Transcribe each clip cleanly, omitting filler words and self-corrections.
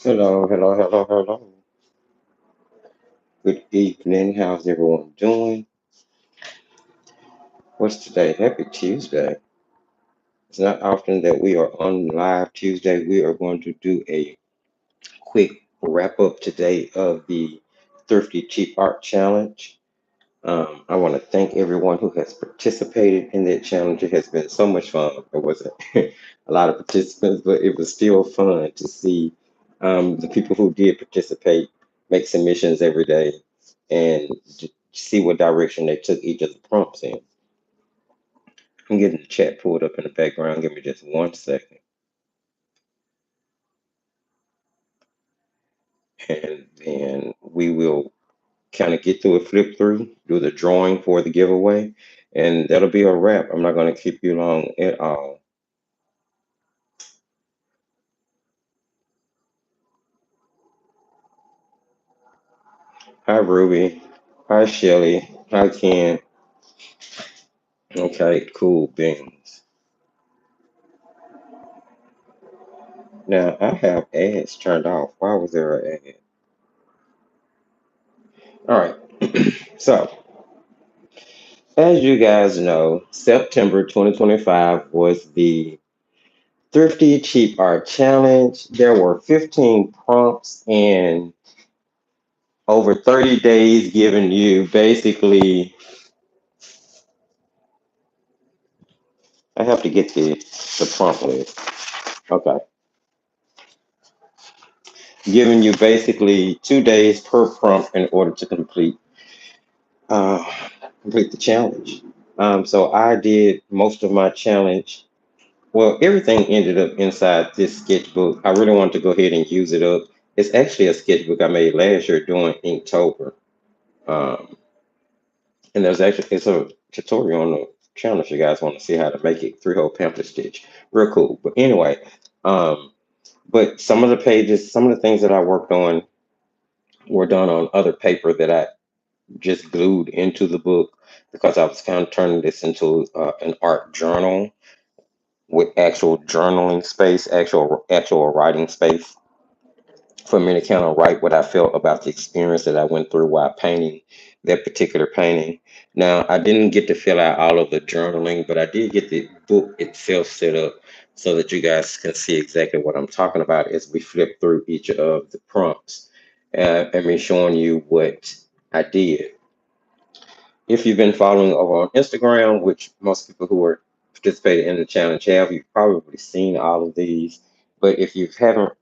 Hello, hello, hello, hello. Good evening. How's everyone doing? What's today? Happy Tuesday. It's not often that we are on live Tuesday. We are going to do a quick wrap up today of the Thrifty Cheap Art Challenge. I want to thank everyone who has participated in that challenge. It has been so much fun. There wasn't a lot of participants, but it was still fun to see the people who did participate make submissions every day and see what direction they took each of the prompts in. I'm getting the chat pulled up in the background. Give me just 1 second, and then we will kind of get through a flip through, do the drawing for the giveaway, and that'll be a wrap. I'm not going to keep you long at all. Hi, Ruby. Hi, Shelly. Hi, Ken. Okay, cool beans. Now, I have ads turned off. Why was there an ad? All right. So, as you guys know, September 2025 was the Thrifty Cheap Art Challenge. There were 15 prompts and over 30 days giving you basically, I have to get the prompt list. Okay. Giving you basically 2 days per prompt in order to uh, complete the challenge. So I did most of my challenge. Well, everything ended up inside this sketchbook. I really wanted to go ahead and use it up. It's actually a sketchbook I made last year during Inktober. Um, and there's actually it's a tutorial on the channel if you guys want to see how to make it three-hole pamphlet stitch. Real cool. But anyway, um, but some of the pages, some of the things that I worked on were done on other paper that I just glued into the book because I was kind of turning this into an art journal with actual journaling space, actual writing space for me to kind of write what I felt about the experience that I went through while painting that particular painting. Now, I didn't get to fill out all of the journaling, but I did get the book itself set up so that you guys can see exactly what I'm talking about as we flip through each of the prompts and me showing you what I did. If you've been following over on Instagram, which most people who are participating in the challenge have, you've probably seen all of these. But if you haven't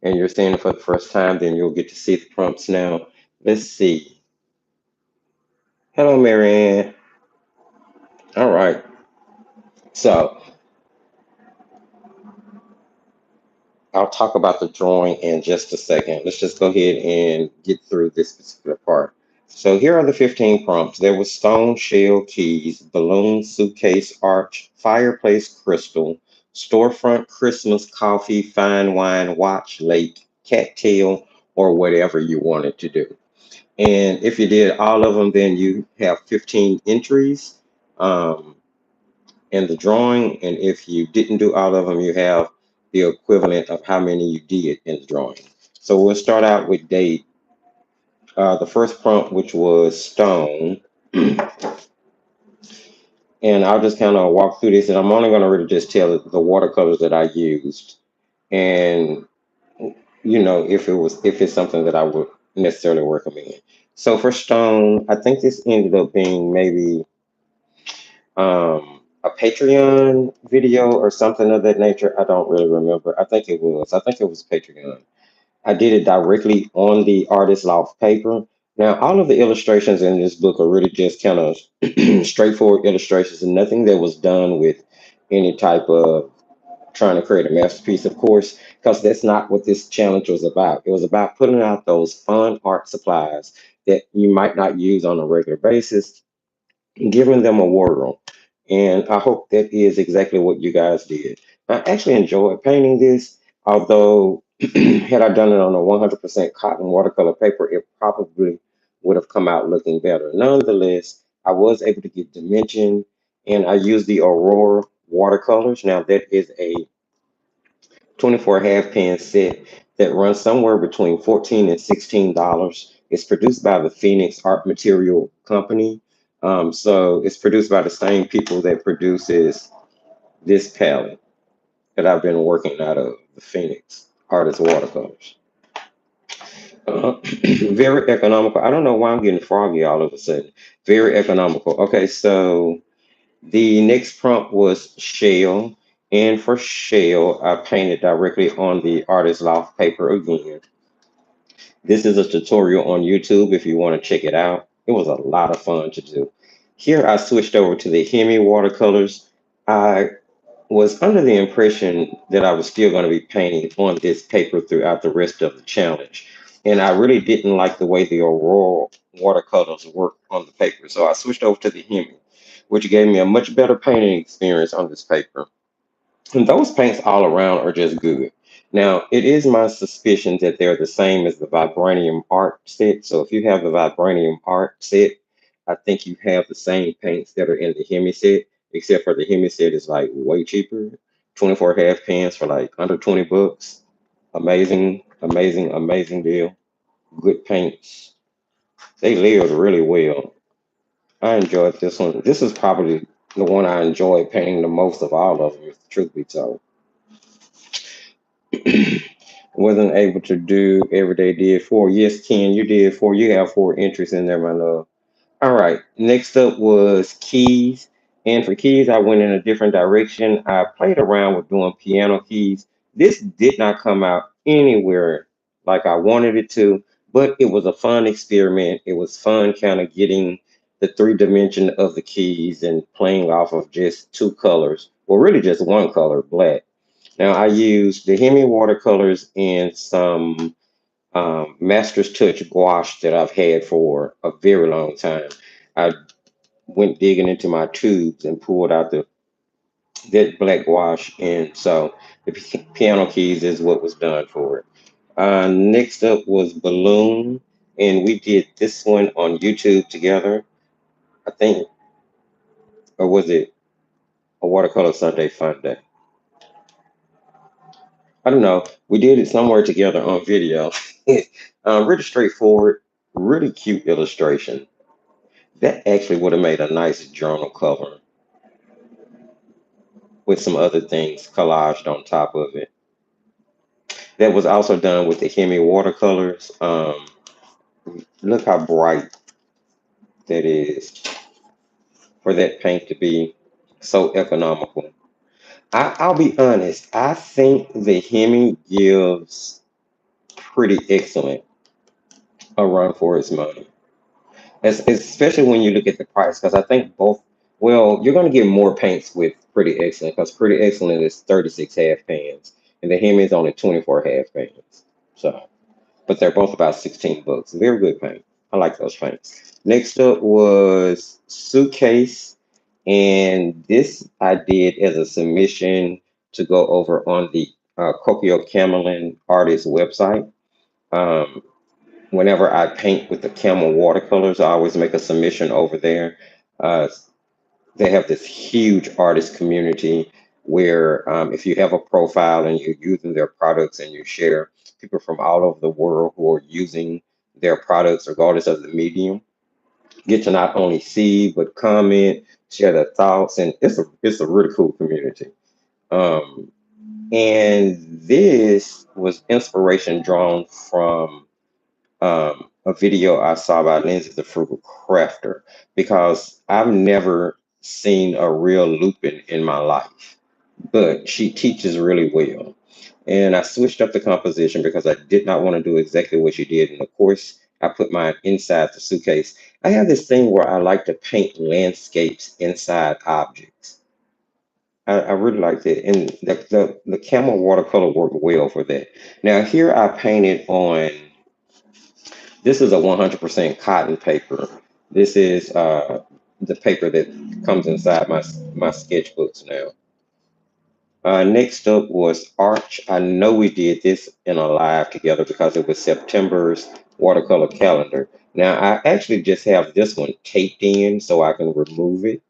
and you're seeing it for the first time, then you'll get to see the prompts now. Let's see. Hello, Marianne. All right. So I'll talk about the drawing in just a second. Let's just go ahead and get through this particular part. So here are the 15 prompts. There was stone shell keys, balloon suitcase arch, fireplace crystal, storefront Christmas coffee, fine wine, watch lake, cattail, or whatever you wanted to do. And if you did all of them, then you have 15 entries um, in the drawing. And if you didn't do all of them, you have the equivalent of how many you did in the drawing. So we'll start out with date. The first prompt, which was stone, and I'll just kind of walk through this, and I'm only going to really just tell the watercolors that I used, and if it's something that I would necessarily recommend. So for stone, I think this ended up being maybe a Patreon video or something of that nature. I don't really remember. I think it was. I think it was Patreon. I did it directly on the artist loft paper. Now, all of the illustrations in this book are really just kind of straightforward illustrations and nothing that was done with any type of trying to create a masterpiece, of course, because that's not what this challenge was about. It was about putting out those fun art supplies that you might not use on a regular basis, giving them a whirl. And I hope that is exactly what you guys did. I actually enjoyed painting this, although had I done it on a 100% cotton watercolor paper, it probably would have come out looking better. Nonetheless, I was able to get dimension and I used the Aurora watercolors. Now that is a 24 half pan set that runs somewhere between $14 and $16. It's produced by the Phoenix Art Material Company. So it's produced by the same people that produces this palette that I've been working out of, the Phoenix Artist Watercolors. Very economical. I don't know why I'm getting froggy all of a sudden. Very economical. Okay, so the next prompt was shell. And for shell, I painted directly on the artist loft paper again. This is a tutorial on YouTube if you want to check it out. It was a lot of fun to do. Here I switched over to the Hemi watercolors. I was under the impression that I was still going to be painting on this paper throughout the rest of the challenge. And I really didn't like the way the Aurora watercolors work on the paper. So I switched over to the Hemi, which gave me a much better painting experience on this paper. And those paints all around are just good. Now, it is my suspicion that they're the same as the Vibranium Art set. So if you have the Vibranium Art set, I think you have the same paints that are in the Hemi set, except for the Hemi set is like way cheaper. 24 half pans for like under 20 bucks. Amazing, amazing, amazing deal. Good paints. They layered really well. I enjoyed this one. This is probably the one I enjoyed painting the most of all of them, if the truth be told. Wasn't able to do every day, did four. Yes, Ken, you did four. You have four entries in there, my love. All right. Next up was keys. And for keys, I went in a different direction. I played around with doing piano keys. This did not come out anywhere like I wanted it to, but it was a fun experiment. It was fun kind of getting the three dimension of the keys and playing off of just two colors. Well, really just one color, black. Now I used the Hemi watercolors and some Master's Touch gouache that I've had for a very long time. I went digging into my tubes and pulled out the that black gouache, and so the piano keys is what was done for it. Next up was balloon, and we did this one on YouTube together. I think, or was it a watercolor Sunday fun day? I don't know. We did it somewhere together on video. Really straightforward, really cute illustration. That actually would have made a nice journal cover with some other things collaged on top of it. That was also done with the Hemi watercolors. Look how bright that is for that paint to be so economical. I'll be honest, I think the Hemi gives pretty excellent a run for its money. Especially when you look at the price, because I think both, well, you're going to get more paints with Pretty Excellent, because Pretty Excellent is 36 half pans, and the Hemi is only 24 half pans. So, but they're both about 16 bucks. Very good paint. I like those paints. Next up was Suitcase, and this I did as a submission to go over on the Kokio Camelin artist website. Um, Whenever I paint with the Camel watercolors, I always make a submission over there. Uh, they have this huge artist community where if you have a profile and you're using their products and you share, people from all over the world who are using their products, regardless of the medium, get to not only see but comment, share their thoughts, and it's a really cool community. Um, and this was inspiration drawn from a video I saw by Lindsay the Frugal Crafter because I've never seen a real lupin in my life, but she teaches really well. And I switched up the composition because I did not want to do exactly what she did. And of course, I put mine inside the suitcase. I have this thing where I like to paint landscapes inside objects. I really like that. And the camel watercolor worked well for that. Now, here I painted on this is a 100% cotton paper. This is the paper that comes inside my sketchbooks now. Next up was Arch. I know we did this in a live together because it was September's watercolor calendar. Now I actually just have this one taped in so I can remove it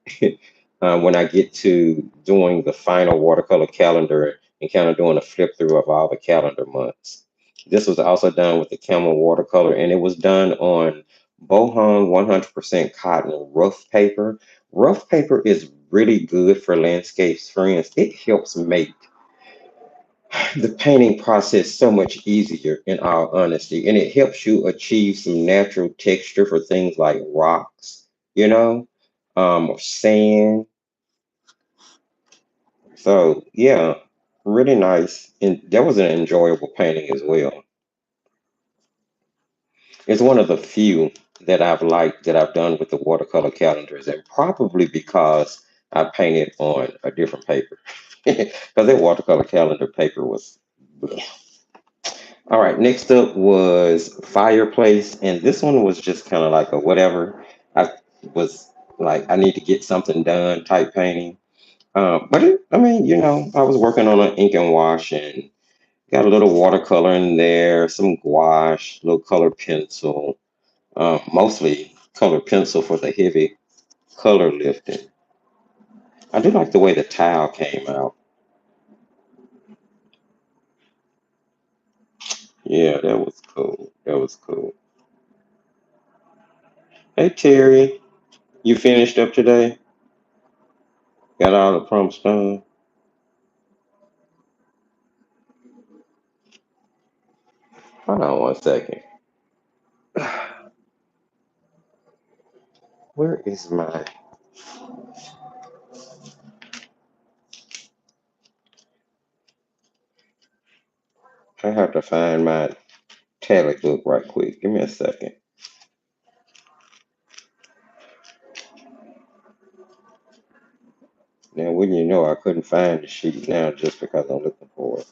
when I get to doing the final watercolor calendar and kind of doing a flip through of all the calendar months. This was also done with the Camel watercolor, and it was done on Bohong 100% cotton rough paper. Rough paper is really good for landscapes, friends. It helps make the painting process so much easier, in all honesty, and it helps you achieve some natural texture for things like rocks, you know, or sand. So yeah, really nice, and that was an enjoyable painting as well. It's one of the few that I've liked that I've done with the watercolor calendars, and probably because I painted on a different paper. Because that watercolor calendar paper was. All right, next up was Fireplace, and this one was just kind of like a whatever. I was like, I need to get something done type painting. But I mean, I was working on an ink and wash and got a little watercolor in there, some gouache, little colored pencil, mostly colored pencil for the heavy color lifting. I do like the way the tile came out. Yeah, that was cool. That was cool. Hey Terry, you finished up today? Got all the prompts done? Hold on one second. Where is my? I have to find my tally book right quick. Give me a second. Now, wouldn't you know, I couldn't find the sheet now just because I'm looking for it.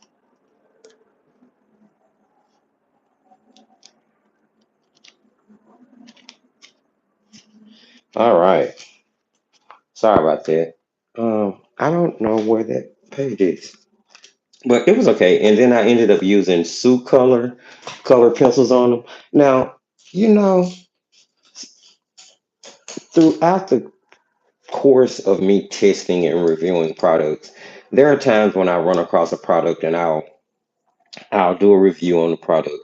All right. Sorry about that. I don't know where that page is, but it was okay. And then I ended up using Sioux color pencils on them. Now, you know, throughout the course of me testing and reviewing products, there are times when I run across a product and I'll do a review on the product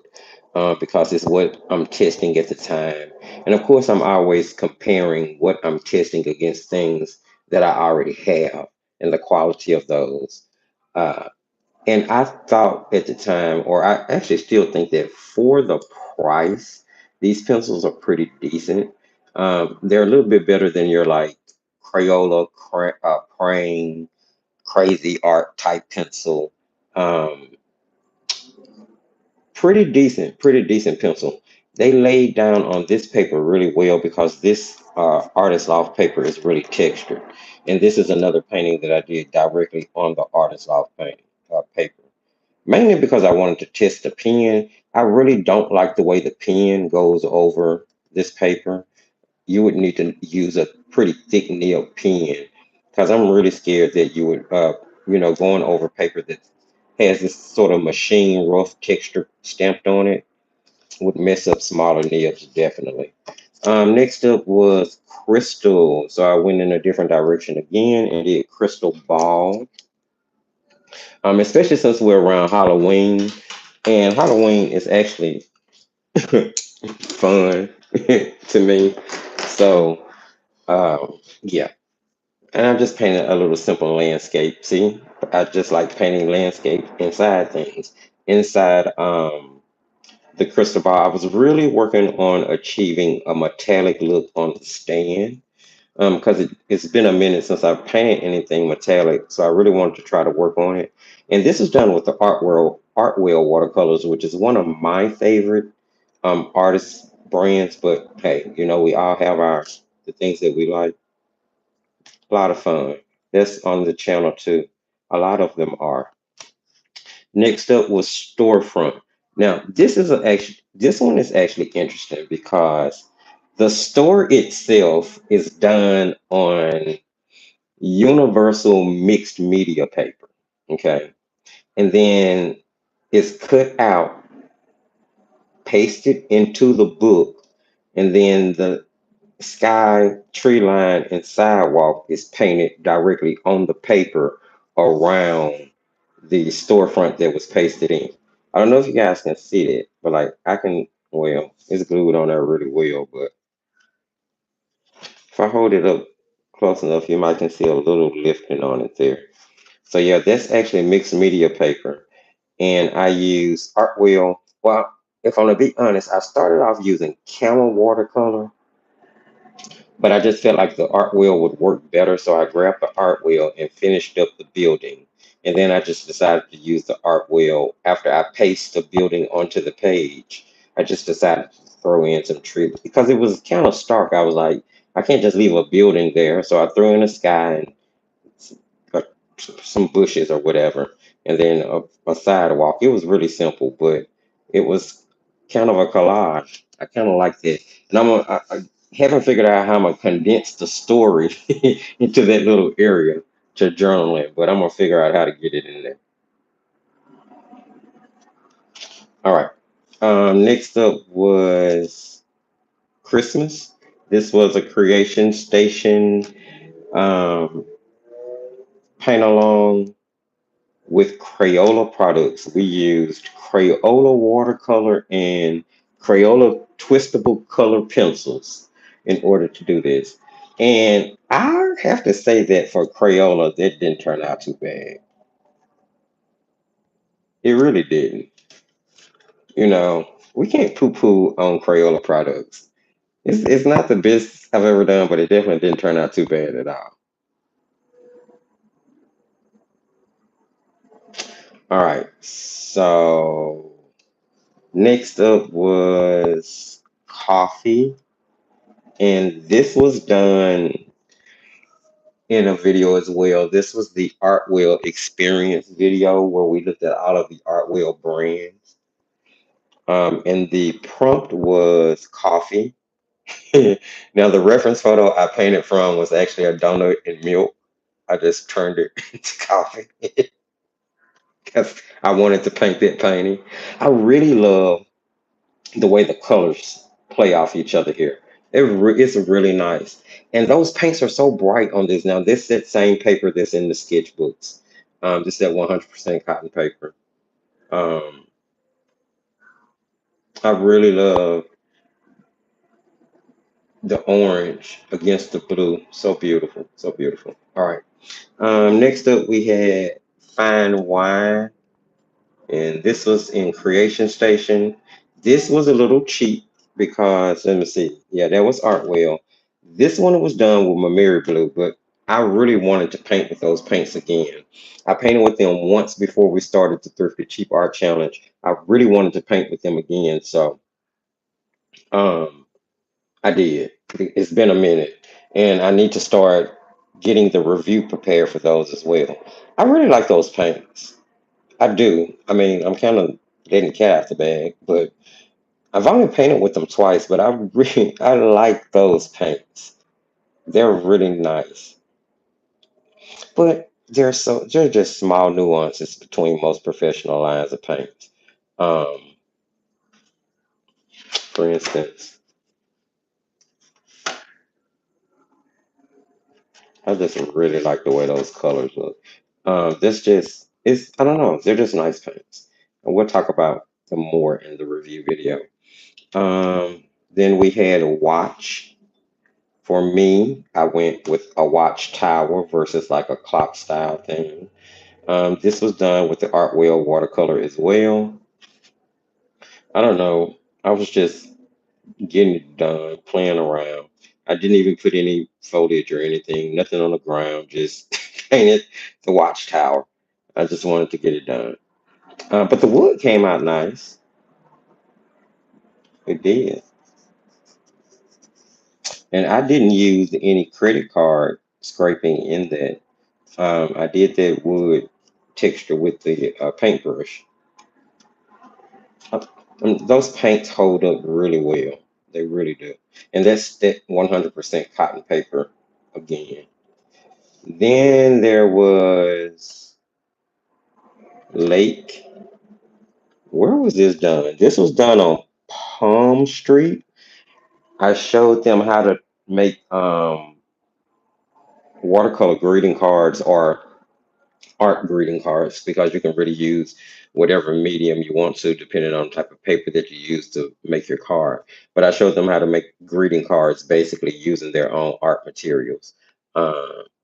because it's what I'm testing at the time. And of course, I'm always comparing what I'm testing against things that I already have and the quality of those. Uh, and I thought at the time, or I actually still think that for the price, these pencils are pretty decent. They're a little bit better than your like Crayola, Crane, Crazy Art type pencil. Um, pretty decent pencil. They laid down on this paper really well because this artist loft paper is really textured. And this is another painting that I did directly on the artist loft paper. Mainly because I wanted to test the pen. I really don't like the way the pen goes over this paper. You would need to use a pretty thick nail pen because I'm really scared that you would, going over paper that has this sort of machine rough texture stamped on it would mess up smaller nibs, definitely. Next up was crystal. So I went in a different direction again and did crystal ball. Especially since we're around Halloween. And Halloween is actually fun to me. So, yeah. And I'm just painting a little simple landscape. See, I just like painting landscape inside things. Inside the crystal ball, I was really working on achieving a metallic look on the stand because it's been a minute since I've painted anything metallic. So I really wanted to try to work on it. And this is done with the Artwell watercolors, which is one of my favorite artist brands. But hey, we all have the things that we like. A lot of fun. That's on the channel too. A lot of them are. Next up was storefront. Now, this one is actually interesting because the store itself is done on universal mixed media paper. Okay. And then it's cut out, pasted into the book, and then the sky, tree line, and sidewalk is painted directly on the paper around the storefront that was pasted in. I don't know if you guys can see it, but like I can, well, it's glued on there really well, but if I hold it up close enough, you might can see a little lifting on it there. So yeah, that's actually mixed media paper. And I use Artwell. Well, if I'm gonna be honest, I started off using camel watercolor, but I just felt like the art wheel would work better. So I grabbed the art wheel and finished up the building. And then I just decided to use the art wheel after I pasted the building onto the page. I just decided to throw in some trees because it was kind of stark. I was like, I can't just leave a building there. So I threw in the sky and uh, some bushes or whatever, and then a sidewalk. It was really simple, but it was kind of a collage. I kind of liked it, and I haven't figured out how I'm gonna condense the story into that little area to journal it, but I'm gonna figure out how to get it in there. All right. Next up was Christmas. This was a creation station um, paint along with Crayola products. We used Crayola watercolor and Crayola twistable color pencils in order to do this. And I have to say that for Crayola, that didn't turn out too bad. It really didn't. We can't poo-poo on Crayola products. It's not the best I've ever done, but it definitely didn't turn out too bad at all. All right, so next up was coffee. And this was done in a video as well. This was the Artwell Experience video where we looked at all of the Artwell brands. And the prompt was coffee. Now, the reference photo I painted from was actually a donut and milk. I just turned it into coffee because I wanted to paint that painting. I really love the way the colors play off each other here. It's really nice. And those paints are so bright on this. Now, this is that same paper that's in the sketchbooks. This is that 100% cotton paper. Um, I really love the orange against the blue. So beautiful. So beautiful. All right. Next up, we had fine wine. And this was in Creation Station. This was a little cheap because let me see. Yeah, that was Artwell. This one was done with Mamiri Blue, but I really wanted to paint with those paints again. I painted with them once before we started the Thrifty Cheap Art Challenge. I really wanted to paint with them again, so um, I did. It's been a minute, and I need to start getting the review prepared for those as well. I really like those paints. I do. I mean, I'm kind of letting the cat out the bag, but I've only painted with them twice, but I like those paints. They're really nice. But they're just small nuances between most professional lines of paints. Um, for instance, I just really like the way those colors look. This just it's I don't know, they're just nice paints. And we'll talk about them more in the review video. Then we had a watch. For me, I went with a watch tower versus like a clock style thing. This was done with the Artwell watercolor as well. I don't know. I was just getting it done, playing around. I didn't even put any foliage or anything, nothing on the ground, just painted the watchtower. I just wanted to get it done. But the wood came out nice. It did. And I didn't use any credit card scraping in that. I did that wood texture with the paintbrush. Uh, those paints hold up really well. They really do. And that's that 100% cotton paper again. Then there was Lake. Where was this done? This was done on Palm Street. I showed them how to make watercolor greeting cards or art greeting cards because you can really use whatever medium you want to, depending on the type of paper that you use to make your card. But I showed them how to make greeting cards basically using their own art materials.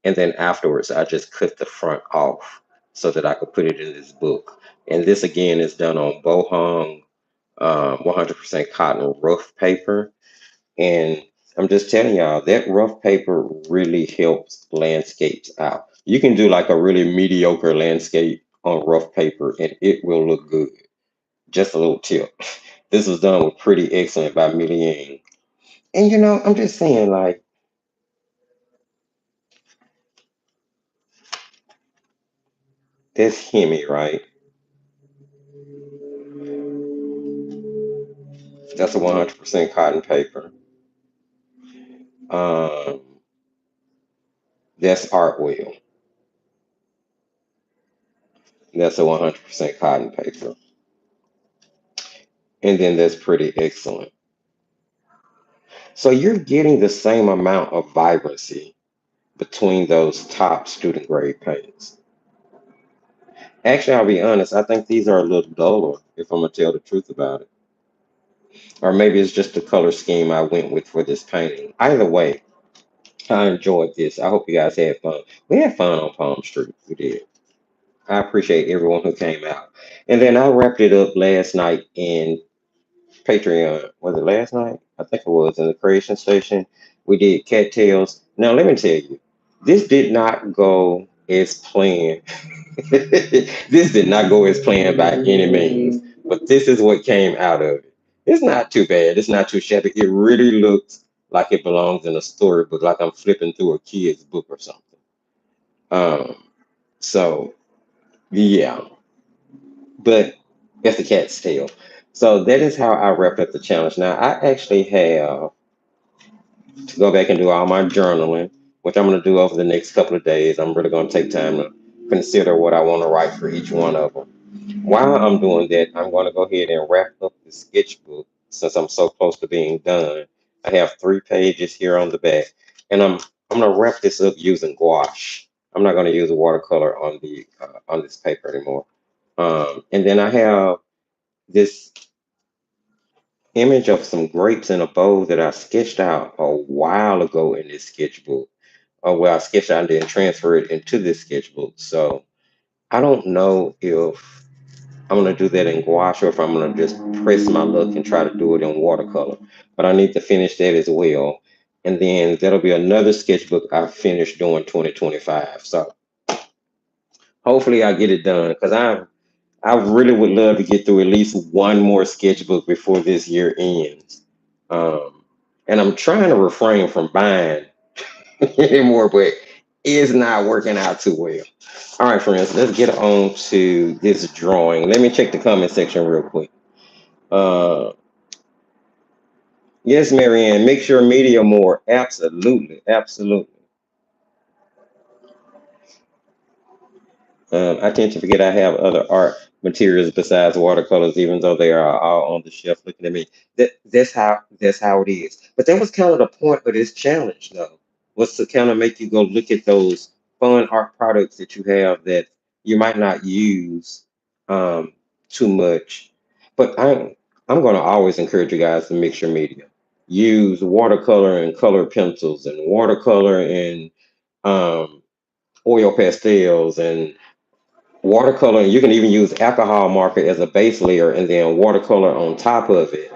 And then afterwards, I just cut the front off so that I could put it in this book. And this again is done on bohong 100% cotton rough paper. And I'm just telling y'all, that rough paper really helps landscapes out. You can do like a really mediocre landscape on rough paper and it will look good. Just a little tip. This was done with Pretty Excellent by Millie Yang. And I'm just saying, like, that's Hemi, right? That's a 100% cotton paper. Um, that's Artwell. That's a 100% cotton paper. And then that's Pretty Excellent. So you're getting the same amount of vibrancy between those top student grade paints. Actually, I'll be honest, I think these are a little duller, if I'm gonna tell the truth about it. Or maybe it's just the color scheme I went with for this painting. Either way, I enjoyed this. I hope you guys had fun. We had fun on Palm Street. We did. I appreciate everyone who came out. And then I wrapped it up last night in Patreon. Was it last night? I think it was in the creation station. We did cattails. Now let me tell you, this did not go as planned. This did not go as planned by any means, but this is what came out of it. It's not too bad. It's not too shabby. It really looks like it belongs in a storybook, like I'm flipping through a kid's book or something. Um, so yeah, but that's the cat's tail. So that is how I wrapped up the challenge. Now I actually have to go back and do all my journaling, which I'm going to do over the next couple of days. I'm really going to take time to consider what I want to write for each one of them. While I'm doing that, I'm going to go ahead and wrap up the sketchbook since I'm so close to being done. I have 3 pages here on the back, and I'm going to wrap this up using gouache. I'm not going to use watercolor on this paper anymore. And then I have this image of some grapes in a bowl that I sketched out a while ago in this sketchbook. Well, I sketched out and then transfer it into this sketchbook. So I don't know if I'm gonna do that in gouache or if I'm gonna just press my luck and try to do it in watercolor. But I need to finish that as well. And then that'll be another sketchbook I finish doing 2025. So hopefully I get it done because I really would love to get through at least one more sketchbook before this year ends. Um, and I'm trying to refrain from buying anymore, but it's not working out too well. All right, friends, let's get on to this drawing. Let me check the comment section real quick. Uh, yes, Marianne, mix your media more. Absolutely, absolutely. I tend to forget I have other art materials besides watercolors, even though they are all on the shelf looking at me. That's how it is. But that was kind of the point of this challenge, though, was to kind of make you go look at those fun art products that you have that you might not use um, too much. But I'm going to always encourage you guys to mix your media. Use watercolor and color pencils, and watercolor and um, oil pastels and watercolor. You can even use alcohol marker as a base layer and then watercolor on top of it.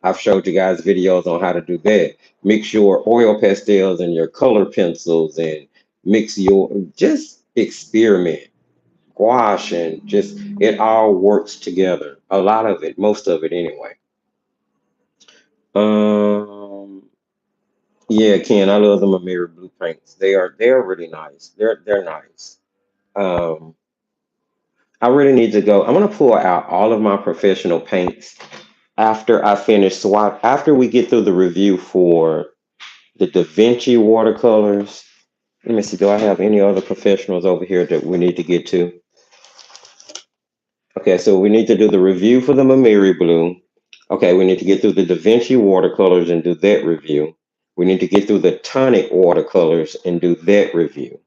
I've showed you guys videos on how to do that. Mix your oil pastels and your color pencils and mix your, just experiment. Gouache and just, it all works together. A lot of it, most of it anyway. Um, yeah, Ken, I love the Mimiri blue paints. They're really nice. They're nice. Um, I really need to go. I'm gonna pull out all of my professional paints after I finish swap. After we get through the review for the Da Vinci watercolors. Let me see. Do I have any other professionals over here that we need to get to? Okay, so we need to do the review for the Mamiri blue. Okay, we need to get through the Da Vinci watercolors and do that review. We need to get through the tonic watercolors and do that review.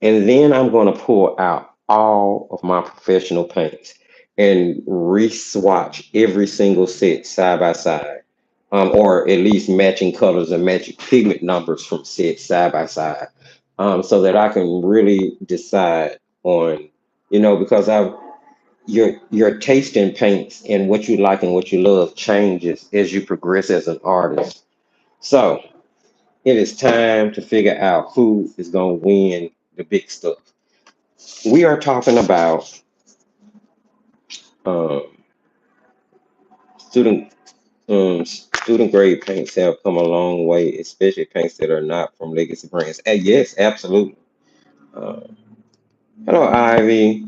And then I'm going to pull out all of my professional paints and re-swatch every single set side by side, or at least matching colors and matching pigment numbers from sets side by side, so that I can really decide on, because your taste in paints and what you like and what you love changes as you progress as an artist. So it is time to figure out who is going to win the big stuff. We are talking about um, student student grade paints have come a long way, especially paints that are not from legacy brands. And yes, absolutely. Uh, Hello, Ivy.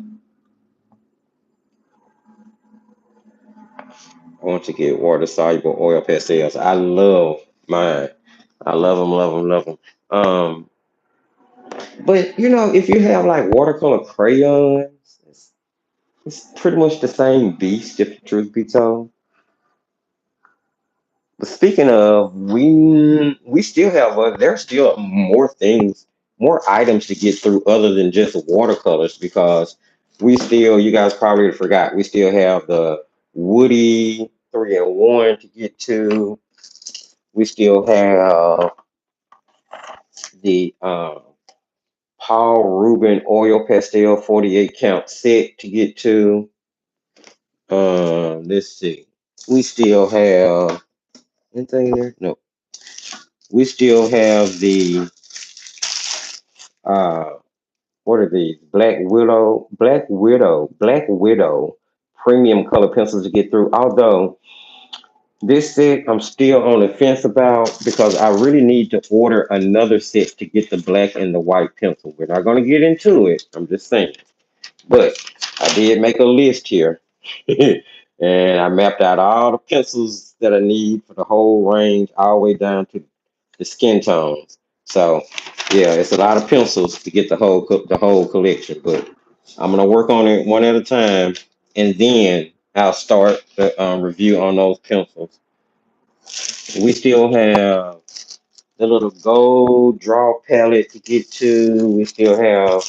I want to get water soluble oil pastels. I love mine. I love them, love them, love them. But if you have like watercolor crayons, it's pretty much the same beast, if the truth be told. But speaking of, we still have there's still more things, more items to get through other than just watercolors, because you guys probably forgot, we still have the Woody 3-in-1 to get to. We still have the Paul Rubin oil pastel 48 count set to get to. Let's see. We still have anything there? No. We still have the uh what are these? Black Widow premium color pencils to get through. Although this set I'm still on the fence about, because I really need to order another set to get the black and the white pencil. We're not going to get into it. I'm just saying. But I did make a list here. And I mapped out all the pencils that I need for the whole range, all the way down to the skin tones. So yeah, it's a lot of pencils to get the whole collection, but I'm gonna work on it one at a time, and then I'll start the review on those pencils. We still have the little gold draw palette to get to. We still have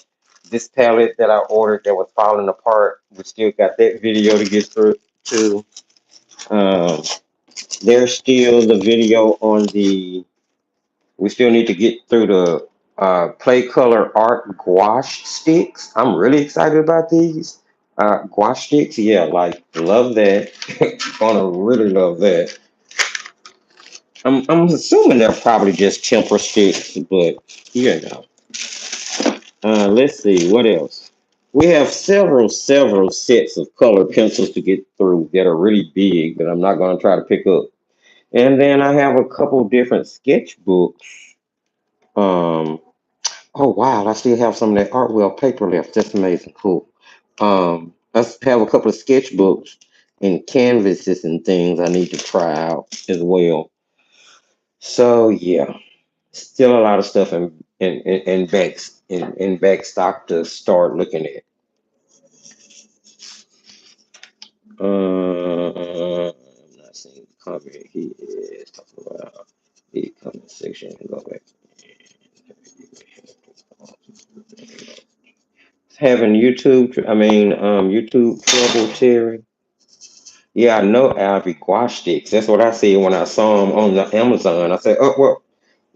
this palette that I ordered that was falling apart. We still got that video to get through to. Um, there's still the video on the We still need to get through the play color art gouache sticks. I'm really excited about these gouache sticks. Yeah, like love that. Gonna really love that. I'm assuming they're probably just temper sticks, but you know. Let's see what else. We have several sets of colored pencils to get through that are really big that I'm not going to try to pick up. And then I have a couple different sketchbooks. Um, Oh wow, I still have some of that Artwell paper left. That's amazing. Cool. Have a couple of sketchbooks and canvases and things I need to try out as well. So yeah, still a lot of stuff in back stock to start looking at. I'm not seeing the comment he is talking about the comment section. Go back. Having YouTube trouble, Terry. Yeah, I know Albie Gouache sticks. That's what I said when I saw them on the Amazon. I said, "Oh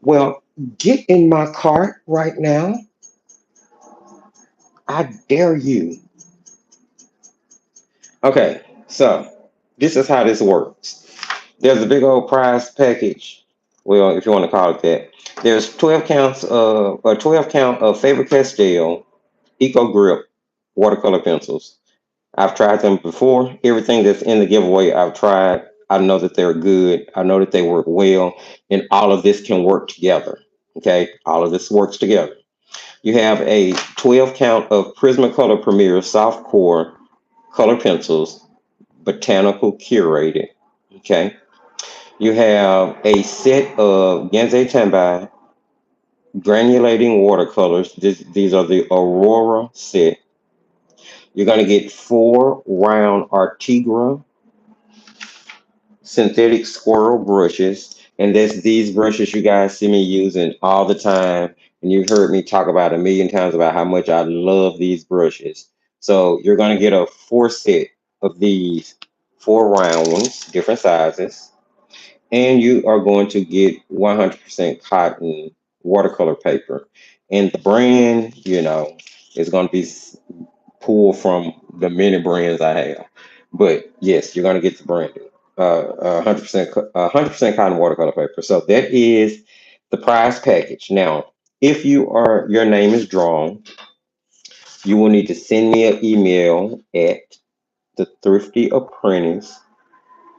well, get in my cart right now. I dare you." Okay, so this is how this works. There's a big old prize package. Well, if you want to call it that. There's 12 count of Faber Castell Eco Grip watercolor pencils. I've tried them before. Everything that's in the giveaway, I've tried. I know that they're good. I know that they work well, and all of this can work together. Okay, all of this works together. You have a 12 count of Prismacolor Premier soft core color pencils, botanical curated. Okay, you have a set of Genze Tanbai granulating watercolors. These are the Aurora set. You're going to get 4 round Artigra synthetic squirrel brushes, and that's these brushes you guys see me using all the time. And you've heard me talk about a million times about how much I love these brushes. So you're going to get a four set of these, four round ones, different sizes. And you are going to get 100% cotton watercolor paper. And the brand, is going to be pulled from the many brands I have. But yes, you're going to get the branded 100% cotton watercolor paper. So that is the prize package. Now, if your name is drawn, you will need to send me an email at the thrifty apprentice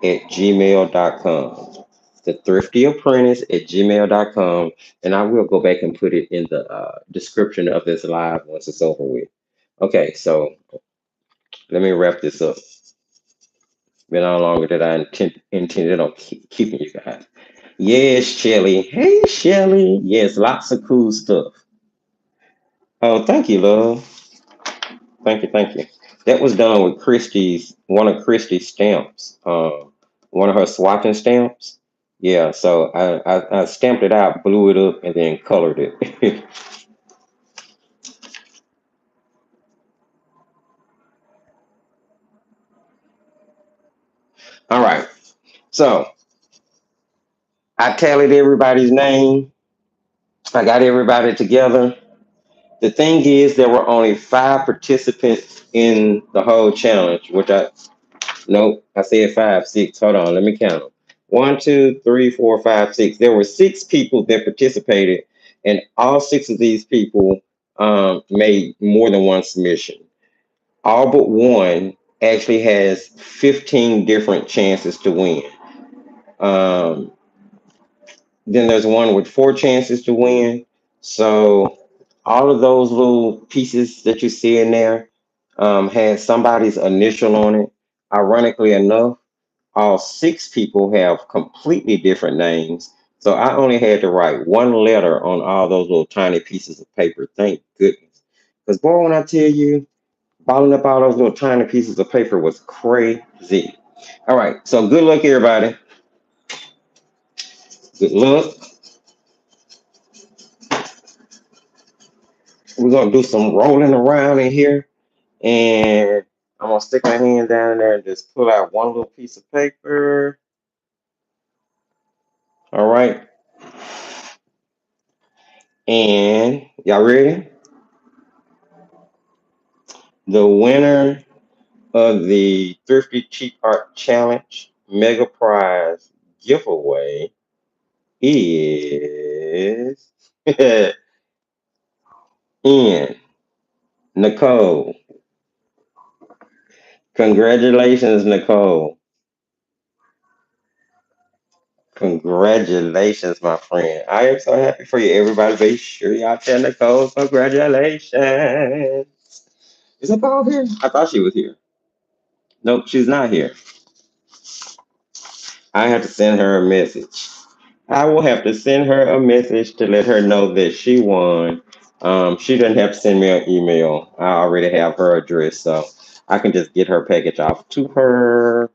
at gmail.com. The thrifty apprentice at gmail.com. And I will go back and put it in the description of this live once it's over with. Okay, so let me wrap this up. Been on longer than I intended on keeping you guys. Yes, Shelly. Hey, Shelly. Yes, lots of cool stuff. Oh, thank you, love. Thank you, thank you. That was done with one of Christie's stamps, one of her swatching stamps. Yeah, so I stamped it out, blew it up, and then colored it. All right, so I tallied everybody's name. I got everybody together. The thing is, there were only 5 participants in the whole challenge, nope, I said five, six. Hold on, let me count them. One, two, three, four, five, six. There were 6 people that participated, and all 6 of these people made more than one submission. All but one actually has 15 different chances to win. Um, then there's one with 4 chances to win. So all of those little pieces that you see in there had somebody's initial on it. Ironically enough, all 6 people have completely different names. So I only had to write one letter on all those little tiny pieces of paper. Thank goodness. Because boy, when I tell you, balling up all those little tiny pieces of paper was crazy. All right. So good luck, everybody. Good luck. We're gonna do some rolling around in here, and I'm gonna stick my hand down in there and just pull out one little piece of paper. All right. And y'all ready? The winner of the Thrifty Cheap Art Challenge Mega Prize giveaway is Ian Nicole. Congratulations, Nicole. Congratulations, my friend. I am so happy for you. Everybody, be sure y'all tell Nicole congratulations. Is Nicole here? I thought she was here. Nope, she's not here. I have to send her a message. I will have to send her a message to let her know that she won. She doesn't have to send me an email. I already have her address, so I can just get her package off to her.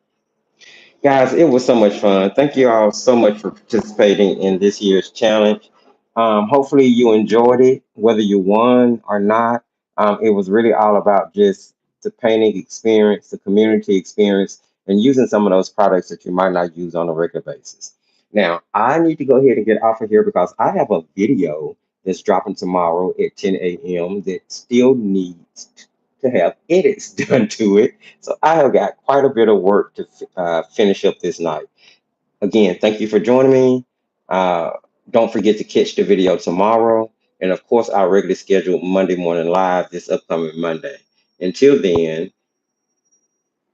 Guys, it was so much fun. Thank you all so much for participating in this year's challenge. Hopefully, you enjoyed it, whether you won or not. It was really all about just the painting experience, the community experience, and using some of those products that you might not use on a regular basis. Now, I need to go ahead and get off of here because I have a video that's dropping tomorrow at 10 a.m. that still needs to have edits done to it. So I have got quite a bit of work to finish up this night. Again, thank you for joining me. Uh, don't forget to catch the video tomorrow. And of course, our regularly scheduled Monday morning live this upcoming Monday. Until then,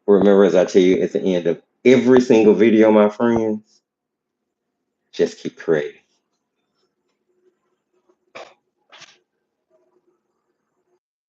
remember, as I tell you at the end of every single video, my friends, just keep creating.